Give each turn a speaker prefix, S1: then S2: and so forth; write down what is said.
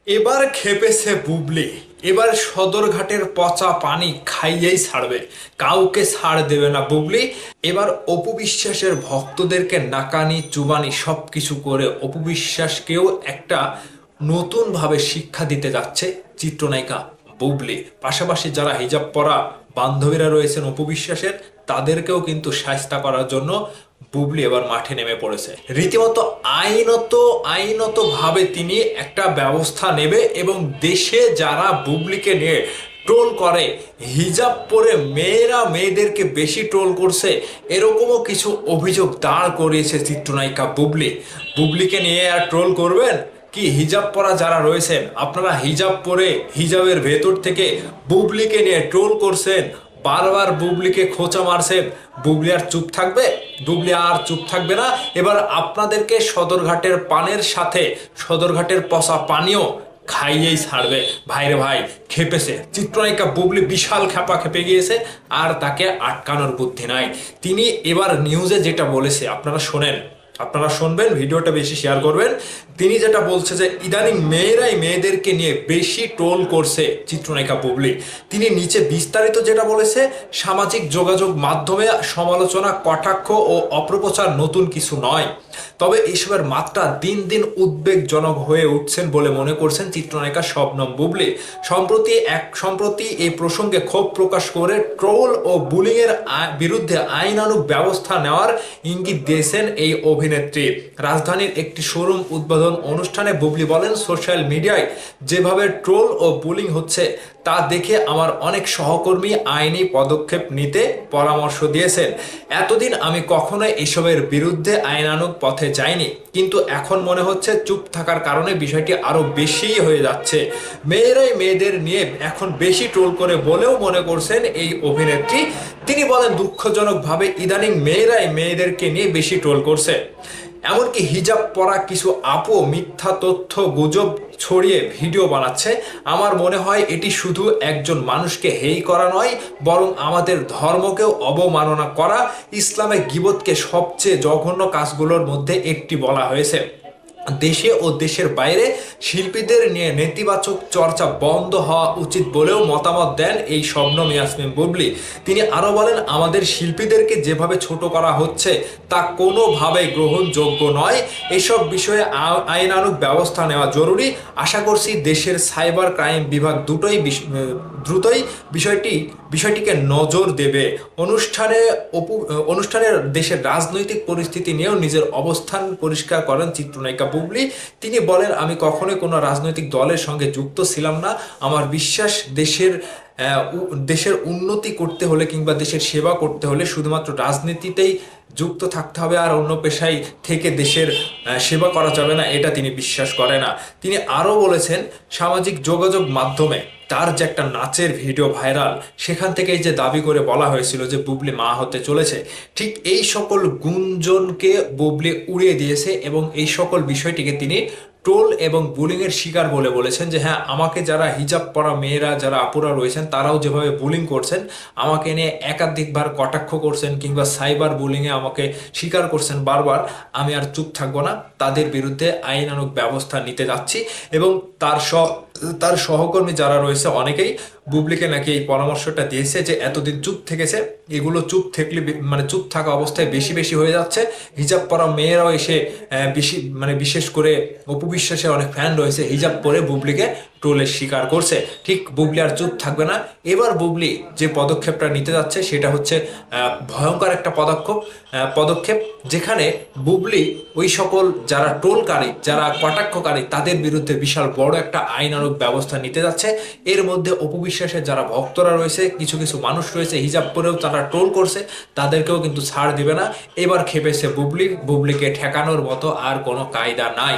S1: এবার খেপেছে বুবলি। এবার সদরঘাটের পচা পানি খাইয়েই ছাড়বে, কাউকে ছাড় দেবে না বুবলি। এবার অপু বিশ্বাসের ভক্তদেরকে নাকানি চুবানি সবকিছু করে অপু বিশ্বাসকেও একটা নতুন ভাবে শিক্ষা দিতে যাচ্ছে চিত্রনায়িকা বুবলি। পাশাপাশি যারা হিজাব পরা বান্ধবীরা রয়েছেন অপু বিশ্বাসের, তাদেরকেও কিন্তু শায়েস্তা করার জন্য বুবলি এবার মাঠে নেমে পড়েছে। রীতিমতো আইনত ভাবে তিনি একটা ব্যবস্থা নেবে এবং দেশে যারা বুবলিকে নিয়ে ট্রোল করে, হিজাব পরে মেয়েরা মেয়েদেরকে বেশি ট্রোল করছে, এরকমও কিছু অভিযোগ দাঁড় করিয়েছে চিত্রনায়িকা বুবলি। বুবলিকে নিয়ে আর ট্রোল করবেন কি? হিজাব পরা যারা রয়েছেন, আপনারা হিজাব পরে হিজাবের ভেতর থেকে বুবলিকে নিয়ে ট্রোল করছেন, বারবার বুবলিকে খোঁচা মারছেন। বুবলি আর চুপ থাকবে? বুবলি আর চুপ থাকবে না। এবার আপনাদেরকে সদরঘাটের পানের সাথে সদরঘাটের পচা পানিও খাইয়েই ছাড়বে। ভাইরে ভাই, খেপেছে চিত্রনায়িকা বুবলি, বিশাল খেপা খেপে গিয়েছে। আর তাকে আটকানোর বুদ্ধি নাই। তিনি এবার নিউজে যেটা বলেছে আপনারা শোনেন, আপনারা শুনবেন, ভিডিওটা বেশি শেয়ার করবেন। তিনি যেটা বলছে যে ইদানিং মেয়েরাই মেয়েদেরকে নিয়ে বেশি ট্রোল করছে চিত্রনায়িকা বুবলি। তিনি নিচে বিস্তারিত যেটা বলেছে, সামাজিক যোগাযোগ মাধ্যমে সমালোচনা, কটাক্ষ ও অপপ্রচার নতুন কিছু নয়, তবে এসবের মাত্রা দিন দিন উদ্বেগজনক হয়ে উঠছেন বলে মনে করছেন চিত্রনায়িকা শবনম বুবলি। সম্প্রতি এই প্রসঙ্গে ক্ষোভ প্রকাশ করে ট্রোল ও বুলিং এর বিরুদ্ধে আইনানুগ ব্যবস্থা নেওয়ার ইঙ্গিত দিয়েছেন এই অভিনেত্রী। রাজধানীর একটি শোরুম উদ্বোধন অনুষ্ঠানে বুবলি বলেন, সোশ্যাল মিডিয়ায় যেভাবে ট্রোল ও বুলিং হচ্ছে তা দেখে আমার অনেক সহকর্মী আইনি পদক্ষেপ নিতে পরামর্শ দিয়েছেন। এতদিন আমি কখনোই এসবের বিরুদ্ধে আইনানুগ পথে যাইনি, কিন্তু এখন মনে হচ্ছে চুপ থাকার কারণে বিষয়টি আরো বেশি হয়ে যাচ্ছে। মেয়েরাই মেয়েদের নিয়ে এখন বেশি ট্রোল করে বলেও মনে করছেন এই অভিনেত্রী। তিনি বলেন, দুঃখজনকভাবে ইদানিং মেয়েরাই মেয়েদেরকে নিয়ে বেশি ট্রোল করছে। এমনকি হিজাব পরা কিছু আপু মিথ্যা তথ্য গুজব ছড়িয়ে ভিডিও বানাচ্ছে। আমার মনে হয় এটি শুধু একজন মানুষকে হেয় করা নয়, বরং আমাদের ধর্মকেও অবমাননা করা। ইসলামে গীবতকে সবচেয়ে জঘন্য কাজগুলোর মধ্যে একটি বলা হয়েছে। দেশে ও দেশের বাইরে শিল্পীদের নিয়ে নেতিবাচক চর্চা বন্ধ হওয়া উচিত বলেও মতামত দেন এই শবনম ইয়াসমিন বুবলি। তিনি আরো বলেন, আমাদের শিল্পীদেরকে যেভাবে ছোট করা হচ্ছে তা কোনোভাবেই গ্রহণযোগ্য নয়। এসব বিষয়ে আইনানুগ ব্যবস্থা নেওয়া জরুরি। আশা করছি দেশের সাইবার ক্রাইম বিভাগ দ্রুতই বিষয়টিকে নজর দেবে। অনুষ্ঠানের দেশের রাজনৈতিক পরিস্থিতি নিয়েও নিজের অবস্থান পরিষ্কার করেন চিত্রনায়িকা বুবলি। তিনি বলেন, আমি কখনোই কোনো রাজনৈতিক দলের সঙ্গে যুক্ত ছিলাম না। আমার বিশ্বাস দেশের উন্নতি করতে হলে কিংবা দেশের সেবা করতে হলে শুধুমাত্র রাজনীতিতেই যুক্ত থাকতে হবে, আর অন্য পেশায় থেকে দেশের সেবা করা যাবে না, এটা তিনি বিশ্বাস করে না। তিনি আরও বলেছেন, সামাজিক যোগাযোগ মাধ্যমে তার যে একটা নাচের ভিডিও ভাইরাল, সেখান থেকেই যে দাবি করে বলা হয়েছিল যে বুবলি মা হতে চলেছে, ঠিক এই সকল গুঞ্জনকে বুবলি উড়িয়ে দিয়েছে এবং এই সকল বিষয়টিকে তিনি ট্রোল এবং বুলিং এর শিকার বলে বলেছেন যে হ্যাঁ, আমাকে যারা হিজাব পরা মেয়েরা যারা আপুরা রয়েছেন তারাও যেভাবে বুলিং করছেন, আমাকে নিয়ে একাধিকবার কটাক্ষ করছেন কিংবা সাইবার বুলিং এ আমাকে স্বীকার করছেন বারবার, আমি আর চুপ থাকবো না, তাদের বিরুদ্ধে আইনানুগ ব্যবস্থা নিতে যাচ্ছি। এবং তার সহকর্মী যারা রয়েছে অনেকেই বুবলিকে নাকি এই পরামর্শটা দিয়েছে যে এতদিন চুপ থেকেছে, এগুলো চুপ থাকলে মানে চুপ থাকা অবস্থায় বেশি বেশি হয়ে যাচ্ছে। হিজাব পরা মেয়েরাও এসে বিশেষ করে অপু বিশ্বাসের অনেক ফ্যান রয়েছে, হিজাব পরে বুবলিকে ট্রোলের শিকার করছে। ঠিক বুবলি আর চুপ থাকবে না। এবার বুবলি যে পদক্ষেপটা নিতে যাচ্ছে সেটা হচ্ছে ভয়ঙ্কর একটা পদক্ষেপ, যেখানে বুবলি ওই সকল যারা ট্রোলকারী, যারা কটাক্ষকারী, তাদের বিরুদ্ধে বিশাল বড় একটা আইনানুগ ব্যবস্থা নিতে যাচ্ছে। এর মধ্যে অপু বিশ্বাসের যারা ভক্তরা রয়েছে, কিছু কিছু মানুষ রয়েছে হিজাব পরেও তারা ট্রোল করছে, তাদেরকেও কিন্তু ছাড় দিবে না। এবার খেপেছে বুবলিকে ঠেকানোর মতো আর কোনো কায়দা নাই।